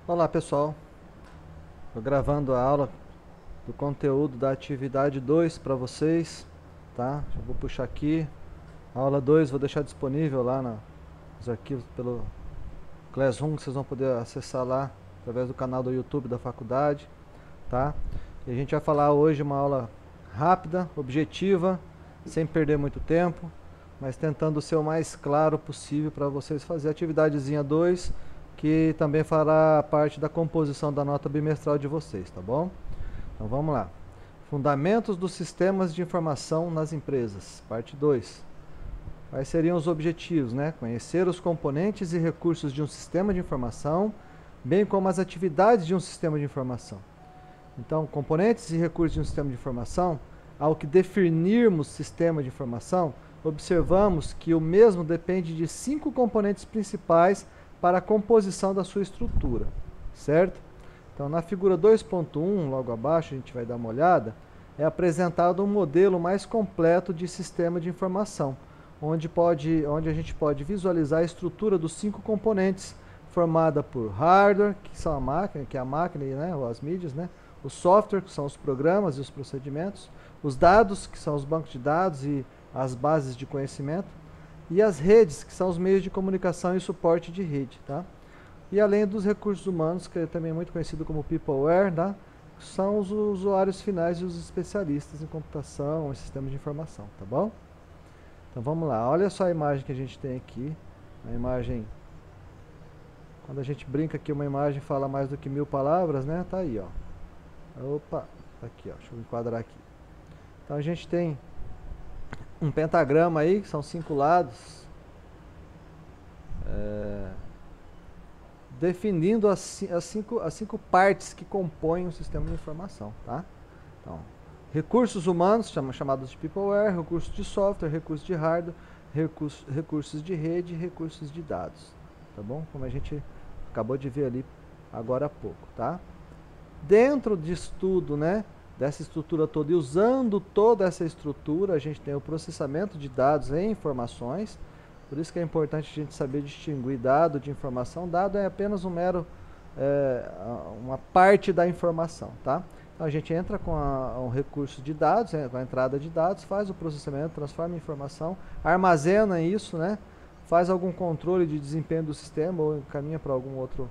Olá pessoal, estou gravando a aula do conteúdo da atividade 2 para vocês, tá? Já vou puxar aqui, a aula 2 vou deixar disponível lá nos arquivos pelo Classroom, que vocês vão poder acessar lá através do canal do YouTube da faculdade, tá? E a gente vai falar hoje uma aula rápida, objetiva, sem perder muito tempo, mas tentando ser o mais claro possível para vocês fazer a atividadezinha 2, que também fará parte da composição da nota bimestral de vocês, tá bom? Então vamos lá. Fundamentos dos sistemas de informação nas empresas, parte 2. Quais seriam os objetivos, né? Conhecer os componentes e recursos de um sistema de informação, bem como as atividades de um sistema de informação. Então, componentes e recursos de um sistema de informação, ao que definirmos sistema de informação, observamos que o mesmo depende de 5 componentes principais para a composição da sua estrutura, certo? Então, na figura 2.1, logo abaixo, a gente vai dar uma olhada, é apresentado um modelo mais completo de sistema de informação, onde a gente pode visualizar a estrutura dos 5 componentes, formada por hardware, que são a máquina, né, ou as mídias, né? O software, que são os programas e os procedimentos, os dados, que são os bancos de dados e as bases de conhecimento, e as redes, que são os meios de comunicação e suporte de rede, tá? E além dos recursos humanos, que é também muito conhecido como Peopleware, tá? São os usuários finais e os especialistas em computação e sistemas de informação, tá bom? Então vamos lá, olha só a imagem que a gente tem aqui, a imagem, quando a gente brinca que uma imagem fala mais do que 1000 palavras, né? Tá aí, ó. Opa, tá aqui, ó, deixa eu enquadrar aqui. Então a gente tem um pentagrama aí, que são 5 lados, definindo as 5 partes que compõem o sistema de informação, tá? Então, recursos humanos, chamados de Peopleware, recursos de software, recursos de hardware, recursos de rede e recursos de dados, tá bom? Como a gente acabou de ver ali agora há pouco, tá? Dentro disso tudo, né, dessa estrutura toda, e usando toda essa estrutura, a gente tem o processamento de dados e informações. Por isso que é importante a gente saber distinguir dado de informação. Dado é apenas uma parte da informação, tá? Então a gente entra com um recurso de dados, com a entrada de dados, faz o processamento, transforma em informação, armazena isso, né? Faz algum controle de desempenho do sistema ou encaminha para algum outro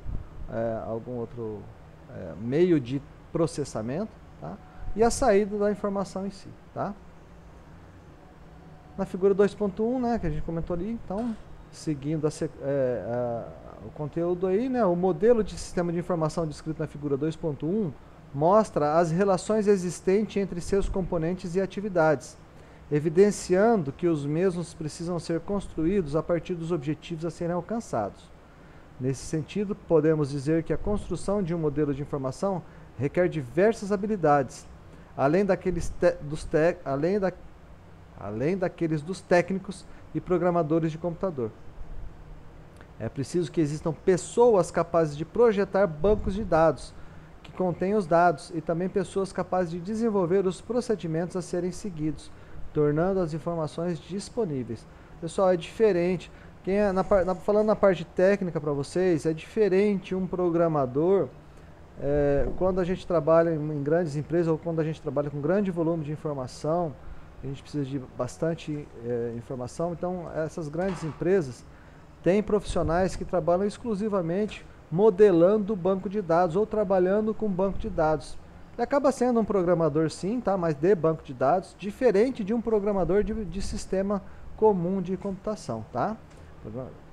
meio de processamento, tá? E a saída da informação em si, tá? Na figura 2.1, né, que a gente comentou ali, então, seguindo o conteúdo aí, né, o modelo de sistema de informação descrito na figura 2.1 mostra as relações existentes entre seus componentes e atividades, evidenciando que os mesmos precisam ser construídos a partir dos objetivos a serem alcançados. Nesse sentido, podemos dizer que a construção de um modelo de informação requer diversas habilidades, além daqueles dos técnicos e programadores de computador. É preciso que existam pessoas capazes de projetar bancos de dados que contêm os dados e também pessoas capazes de desenvolver os procedimentos a serem seguidos, tornando as informações disponíveis. Pessoal, é diferente. Falando na parte técnica para vocês, é diferente um programador quando a gente trabalha em grandes empresas ou quando a gente trabalha com grande volume de informação. A gente precisa de bastante informação. Então, essas grandes empresas têm profissionais que trabalham exclusivamente modelando o banco de dados ou trabalhando com banco de dados. Ele acaba sendo um programador sim, tá? Mas de banco de dados, diferente de um programador de sistema comum de computação, tá?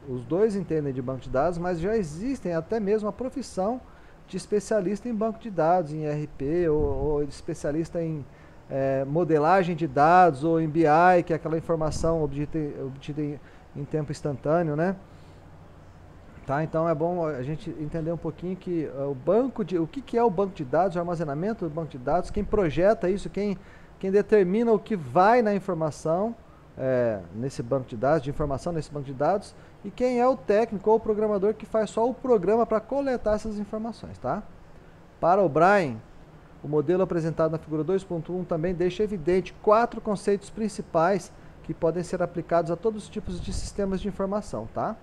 Os dois entendem de banco de dados, mas já existem até mesmo a profissão de especialista em banco de dados, em ERP, ou especialista em modelagem de dados, ou em BI, que é aquela informação obtida em tempo instantâneo, né? Tá? Então é bom a gente entender um pouquinho que o que é o banco de dados, o armazenamento do banco de dados, quem projeta isso, quem determina o que vai na informação nesse banco de dados, nesse banco de dados, e quem é o técnico ou o programador que faz só o programa para coletar essas informações, tá? Para o Brian, o modelo apresentado na figura 2.1 também deixa evidente 4 conceitos principais que podem ser aplicados a todos os tipos de sistemas de informação, tá?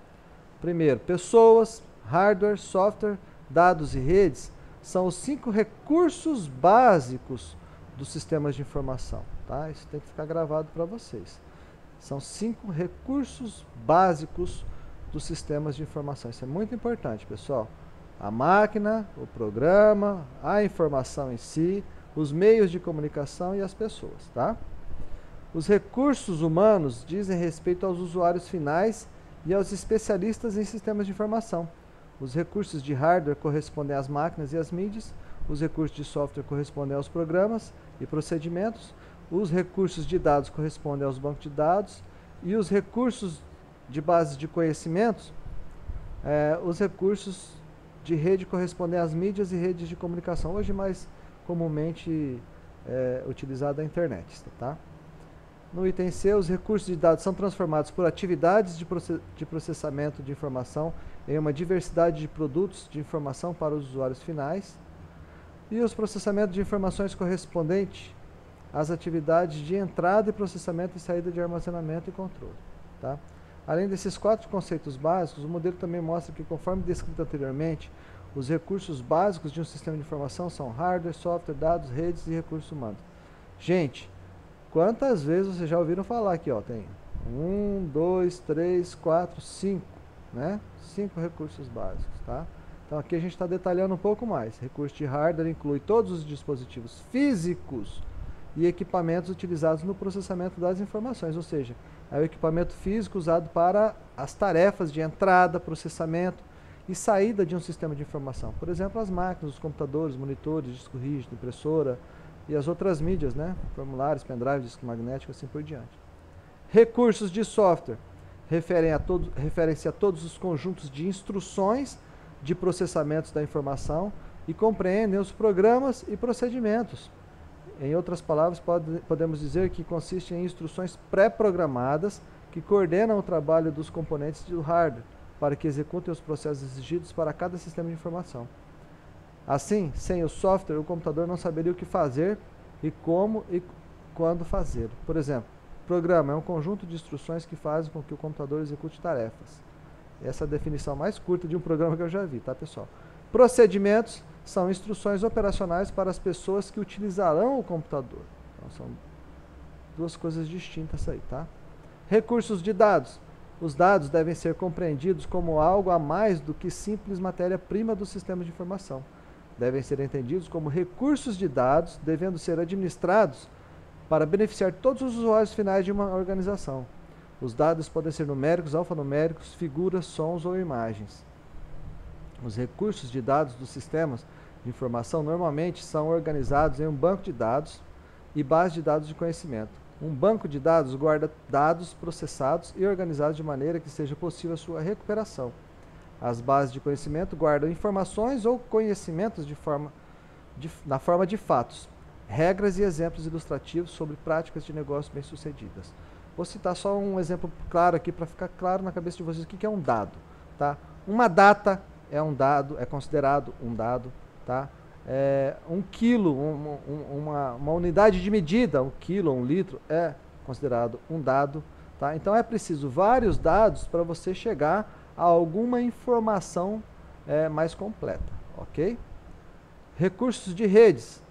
Primeiro, pessoas, hardware, software, dados e redes são os 5 recursos básicos dos sistemas de informação, tá? Isso tem que ficar gravado para vocês. São 5 recursos básicos dos sistemas de informação. Isso é muito importante, pessoal. A máquina, o programa, a informação em si, os meios de comunicação e as pessoas, tá? Os recursos humanos dizem respeito aos usuários finais e aos especialistas em sistemas de informação. Os recursos de hardware correspondem às máquinas e às mídias, os recursos de software correspondem aos programas e procedimentos, os recursos de dados correspondem aos bancos de dados e os recursos de base de conhecimentos, os recursos de rede correspondem às mídias e redes de comunicação, hoje mais comumente utilizada a internet, tá? No item C, os recursos de dados são transformados por atividades de processamento de informação em uma diversidade de produtos de informação para os usuários finais. E os processamentos de informações correspondentes às atividades de entrada e processamento e saída de armazenamento e controle, tá? Além desses 4 conceitos básicos, o modelo também mostra que, conforme descrito anteriormente, os recursos básicos de um sistema de informação são hardware, software, dados, redes e recursos humanos. Gente, quantas vezes vocês já ouviram falar aqui, ó? Tem 1, 2, 3, 4, 5, né? 5 recursos básicos, tá? Então aqui a gente está detalhando um pouco mais. Recurso de hardware inclui todos os dispositivos físicos e equipamentos utilizados no processamento das informações, ou seja, é o equipamento físico usado para as tarefas de entrada, processamento e saída de um sistema de informação. Por exemplo, as máquinas, os computadores, monitores, disco rígido, impressora e as outras mídias, né? Formulários, pendrive, disco magnético, assim por diante. Recursos de software referem-se a todos os conjuntos de instruções de processamentos da informação e compreendem os programas e procedimentos. Em outras palavras, podemos dizer que consiste em instruções pré-programadas que coordenam o trabalho dos componentes do hardware para que executem os processos exigidos para cada sistema de informação. Assim, sem o software, o computador não saberia o que fazer e como e quando fazê-lo. Por exemplo, programa é um conjunto de instruções que fazem com que o computador execute tarefas. Essa é a definição mais curta de um programa que eu já vi, tá, pessoal? Procedimentos são instruções operacionais para as pessoas que utilizarão o computador. Então, são 2 coisas distintas aí, tá? Recursos de dados. Os dados devem ser compreendidos como algo a mais do que simples matéria-prima do sistema de informação. Devem ser entendidos como recursos de dados, devendo ser administrados para beneficiar todos os usuários finais de uma organização. Os dados podem ser numéricos, alfanuméricos, figuras, sons ou imagens. Os recursos de dados dos sistemas de informação normalmente são organizados em um banco de dados e base de dados de conhecimento. Um banco de dados guarda dados processados e organizados de maneira que seja possível a sua recuperação. As bases de conhecimento guardam informações ou conhecimentos na forma de fatos, regras e exemplos ilustrativos sobre práticas de negócio bem-sucedidas. Vou citar só um exemplo claro aqui para ficar claro na cabeça de vocês o que é um dado, tá? Uma data é um dado, é considerado um dado, tá? Um quilo, uma unidade de medida, um quilo, um litro, é considerado um dado, tá? Então é preciso vários dados para você chegar a alguma informação mais completa, ok? Recursos de redes.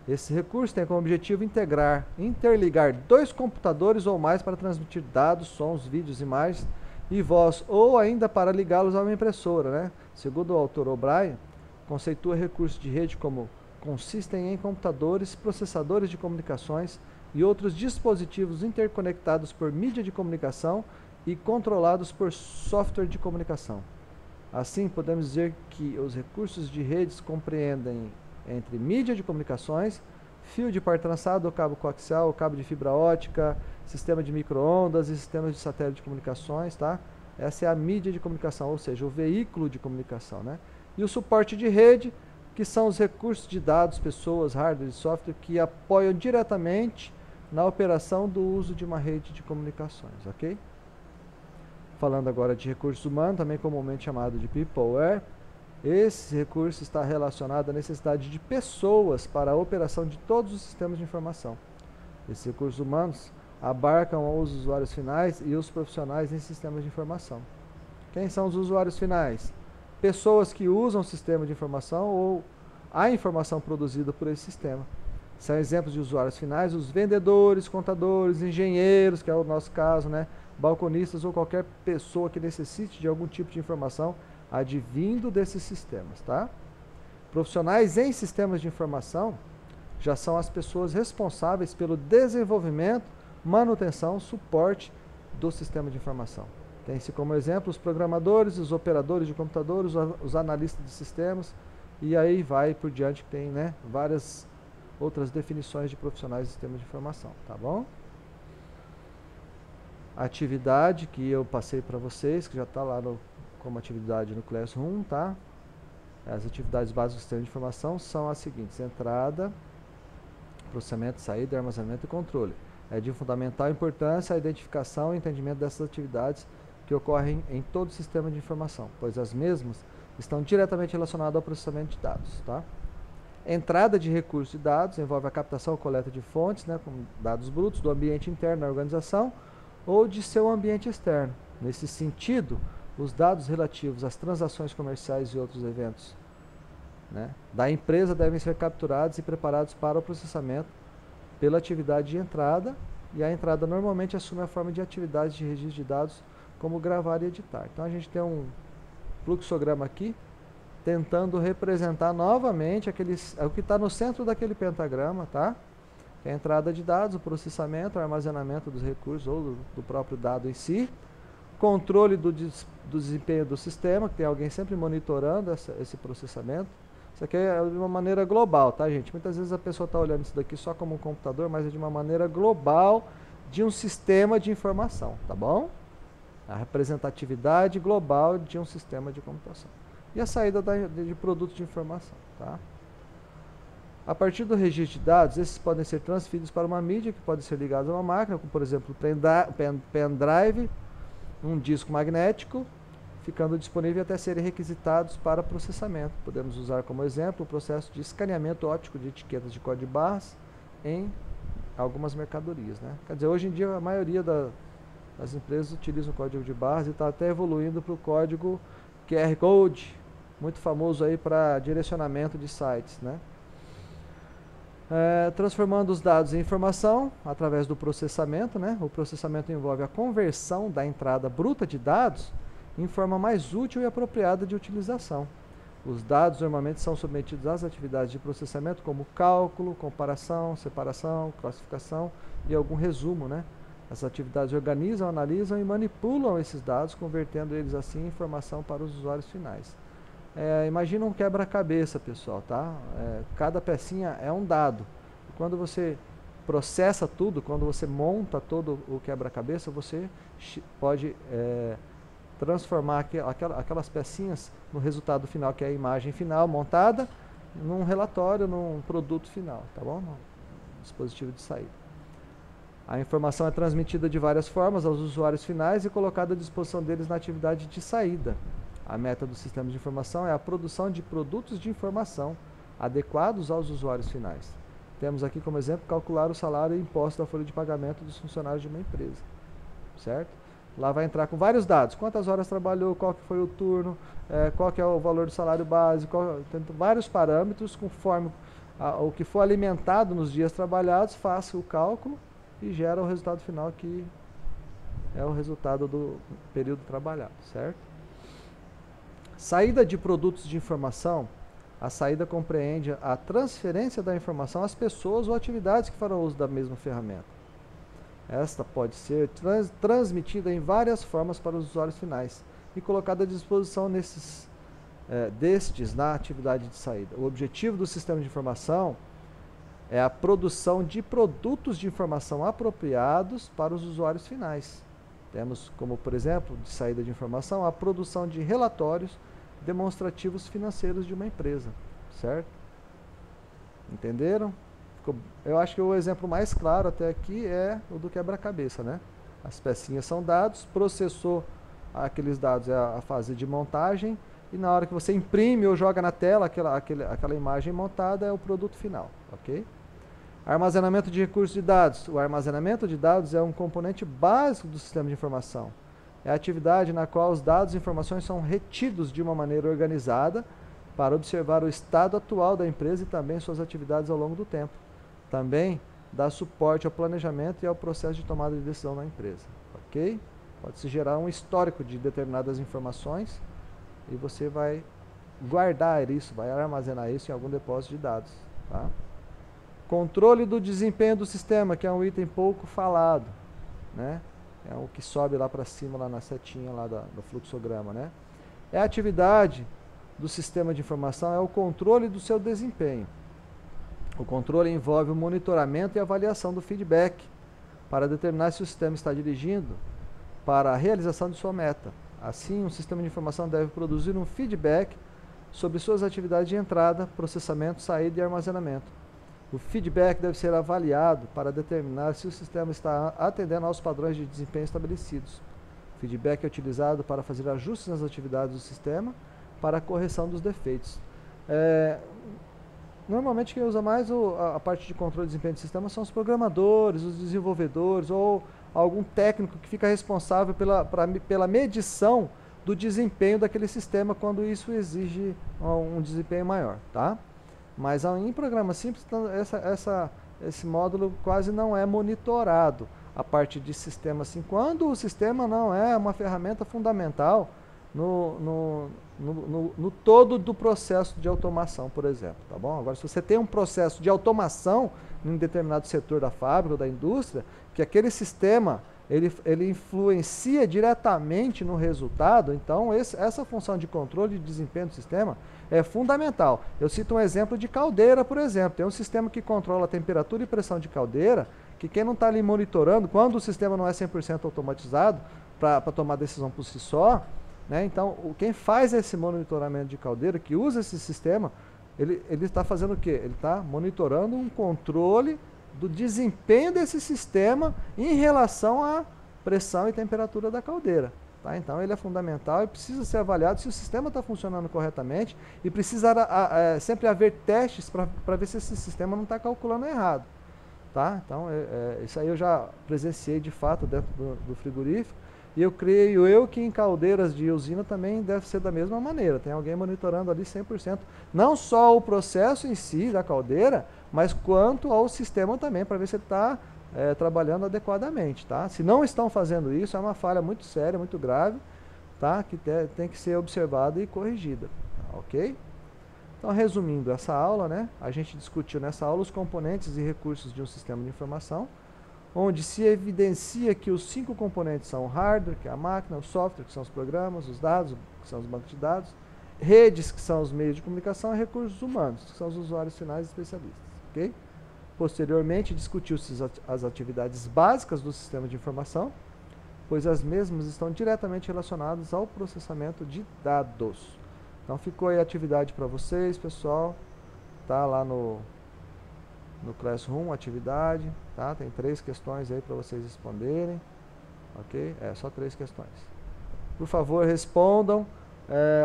Esse recurso tem como objetivo interligar 2 computadores ou mais para transmitir dados, sons, vídeos, imagens e voz, ou ainda para ligá-los a uma impressora, né? Segundo o autor O'Brien, conceitua recursos de rede como consistem em computadores, processadores de comunicações e outros dispositivos interconectados por mídia de comunicação e controlados por software de comunicação. Assim, podemos dizer que os recursos de redes compreendem entre mídia de comunicações, fio de par trançado, cabo coaxial, cabo de fibra ótica, sistema de micro-ondas e sistemas de satélite de comunicações, tá? Essa é a mídia de comunicação, ou seja, o veículo de comunicação, né? E o suporte de rede, que são os recursos de dados, pessoas, hardware e software que apoiam diretamente na operação do uso de uma rede de comunicações, ok? Falando agora de recursos humanos, também comumente chamado de peopleware, esse recurso está relacionado à necessidade de pessoas para a operação de todos os sistemas de informação. Esses recursos humanos abarcam os usuários finais e os profissionais em sistemas de informação. Quem são os usuários finais? pessoas que usam o sistema de informação ou a informação produzida por esse sistema. São exemplos de usuários finais, os vendedores, contadores, engenheiros, que é o nosso caso, né? Balconistas ou qualquer pessoa que necessite de algum tipo de informação advindo desses sistemas, tá? Profissionais em sistemas de informação já são as pessoas responsáveis pelo desenvolvimento, manutenção, suporte do sistema de informação. Tem-se como exemplo os programadores, os operadores de computadores, os analistas de sistemas, e aí vai por diante, que tem, né, várias outras definições de profissionais de sistemas de informação, tá bom? A atividade que eu passei para vocês, que já está lá como atividade no Classroom, tá? As atividades básicas do sistema de informação são as seguintes: entrada, processamento, saída, armazenamento e controle. É de fundamental importância a identificação e entendimento dessas atividades que ocorrem em todo o sistema de informação, pois as mesmas estão diretamente relacionadas ao processamento de dados, tá? Entrada de recursos de dados envolve a captação ou coleta de fontes, né, como dados brutos do ambiente interno da organização ou de seu ambiente externo. Nesse sentido, os dados relativos às transações comerciais e outros eventos, né, da empresa devem ser capturados e preparados para o processamento pela atividade de entrada, e a entrada normalmente assume a forma de atividades de registro de dados, como gravar e editar. Então a gente tem um fluxograma aqui, tentando representar novamente o que está no centro daquele pentagrama, tá? É a entrada de dados, o processamento, o armazenamento dos recursos ou do próprio dado em si, controle do desempenho do sistema, que tem alguém sempre monitorando esse processamento. Isso aqui é de uma maneira global, tá, gente? Muitas vezes a pessoa está olhando isso daqui só como um computador, mas é de uma maneira global de um sistema de informação, tá bom? A representatividade global de um sistema de computação. E a saída de produtos de informação, tá? A partir do registro de dados, esses podem ser transferidos para uma mídia que pode ser ligada a uma máquina, como por exemplo pendrive, um disco magnético, ficando disponível até serem requisitados para processamento. Podemos usar como exemplo o processo de escaneamento óptico de etiquetas de código de barras em algumas mercadorias, né? Quer dizer, hoje em dia a maioria das empresas utilizam o código de barras e está até evoluindo para o código QR Code, muito famoso aí para direcionamento de sites, né? Transformando os dados em informação através do processamento, né? O processamento envolve a conversão da entrada bruta de dados em forma mais útil e apropriada de utilização. Os dados normalmente são submetidos às atividades de processamento como cálculo, comparação, separação, classificação e algum resumo, né? As atividades organizam, analisam e manipulam esses dados, convertendo eles assim em informação para os usuários finais. Imagina um quebra-cabeça, pessoal, tá? Cada pecinha é um dado. Quando você processa tudo, quando você monta todo o quebra-cabeça, você pode transformar aquelas pecinhas no resultado final, que é a imagem final montada, num relatório, num produto final, tá bom? No dispositivo de saída. A informação é transmitida de várias formas aos usuários finais e colocada à disposição deles na atividade de saída. A meta do sistema de informação é a produção de produtos de informação adequados aos usuários finais. Temos aqui como exemplo calcular o salário e imposto da folha de pagamento dos funcionários de uma empresa, certo? Lá vai entrar com vários dados: quantas horas trabalhou, qual que foi o turno, qual que é o valor do salário básico, tem vários parâmetros, conforme o que for alimentado nos dias trabalhados, faça o cálculo e gera o resultado final, que é o resultado do período trabalhado, certo? Saída de produtos de informação. A saída compreende a transferência da informação às pessoas ou atividades que farão uso da mesma ferramenta. Esta pode ser transmitida em várias formas para os usuários finais e colocada à disposição destes na atividade de saída. O objetivo do sistema de informação é a produção de produtos de informação apropriados para os usuários finais. Temos como, por exemplo, de saída de informação, a produção de relatórios demonstrativos financeiros de uma empresa, certo? Entenderam? Eu acho que o exemplo mais claro até aqui é o do quebra-cabeça, né? As pecinhas são dados, processou aqueles dados, é a fase de montagem, e na hora que você imprime ou joga na tela aquela imagem montada, é o produto final, ok? Armazenamento de recursos de dados. O armazenamento de dados é um componente básico do sistema de informação. é a atividade na qual os dados e informações são retidos de uma maneira organizada para observar o estado atual da empresa e também suas atividades ao longo do tempo. Também dá suporte ao planejamento e ao processo de tomada de decisão na empresa. Ok? Pode-se gerar um histórico de determinadas informações e você vai guardar isso, vai armazenar isso em algum depósito de dados. Tá? Controle do desempenho do sistema, que é um item pouco falado, né? É o que sobe lá para cima, lá na setinha lá do fluxograma, né? É a atividade do sistema de informação, é o controle do seu desempenho. O controle envolve o monitoramento e avaliação do feedback para determinar se o sistema está dirigindo para a realização de sua meta. Assim, um sistema de informação deve produzir um feedback sobre suas atividades de entrada, processamento, saída e armazenamento. O feedback deve ser avaliado para determinar se o sistema está atendendo aos padrões de desempenho estabelecidos. O feedback é utilizado para fazer ajustes nas atividades do sistema para a correção dos defeitos. Normalmente quem usa mais a parte de controle de desempenho do sistema são os programadores, os desenvolvedores ou algum técnico que fica responsável pela medição do desempenho daquele sistema quando isso exige um desempenho maior, tá? Mas em programa simples, esse módulo quase não é monitorado, a parte de sistema assim, quando o sistema não é uma ferramenta fundamental no todo do processo de automação, por exemplo, tá bom? Agora, se você tem um processo de automação em um determinado setor da fábrica ou da indústria, que aquele sistema ele influencia diretamente no resultado, então essa função de controle de desempenho do sistema é fundamental. Eu cito um exemplo de caldeira, por exemplo. Tem um sistema que controla a temperatura e pressão de caldeira, que quem não está ali monitorando, quando o sistema não é 100% automatizado, para tomar decisão por si só, né? Então, quem faz esse monitoramento de caldeira, que usa esse sistema, ele está fazendo o quê? Ele está monitorando um controle do desempenho desse sistema em relação à pressão e temperatura da caldeira. Tá? Então ele é fundamental e precisa ser avaliado se o sistema está funcionando corretamente e precisa sempre haver testes para ver se esse sistema não está calculando errado. Tá? Então isso aí eu já presenciei de fato dentro do frigorífico e eu creio que em caldeiras de usina também deve ser da mesma maneira. Tem alguém monitorando ali 100%, não só o processo em si da caldeira, mas quanto ao sistema também, para ver se ele está trabalhando adequadamente. Tá? Se não estão fazendo isso, é uma falha muito séria, muito grave, tá? Que tem que ser observada e corrigida. Tá? Ok? Então, resumindo essa aula, né? A gente discutiu nessa aula os componentes e recursos de um sistema de informação, onde se evidencia que os 5 componentes são o hardware, que é a máquina, o software, que são os programas, os dados, que são os bancos de dados, redes, que são os meios de comunicação, e recursos humanos, que são os usuários finais e especialistas. Okay? Posteriormente, discutiu-se as atividades básicas do sistema de informação, pois as mesmas estão diretamente relacionadas ao processamento de dados. Então, ficou aí a atividade para vocês, pessoal. Tá lá no Classroom, atividade, tá? Tem 3 questões aí para vocês responderem, ok? Só 3 questões. Por favor, respondam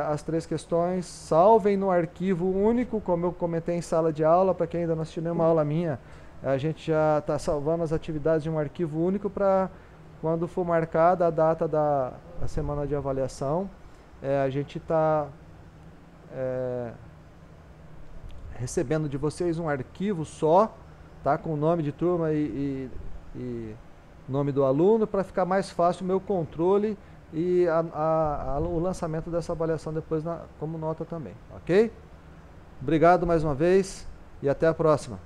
as 3 questões, salvem no arquivo único, como eu comentei em sala de aula. Para quem ainda não assistiu nenhuma aula minha, a gente já está salvando as atividades de um arquivo único para quando for marcada a data da semana de avaliação, a gente está recebendo de vocês um arquivo só, tá, com o nome de turma e nome do aluno, para ficar mais fácil o meu controle e o lançamento dessa avaliação depois como nota também, ok? Obrigado mais uma vez e até a próxima.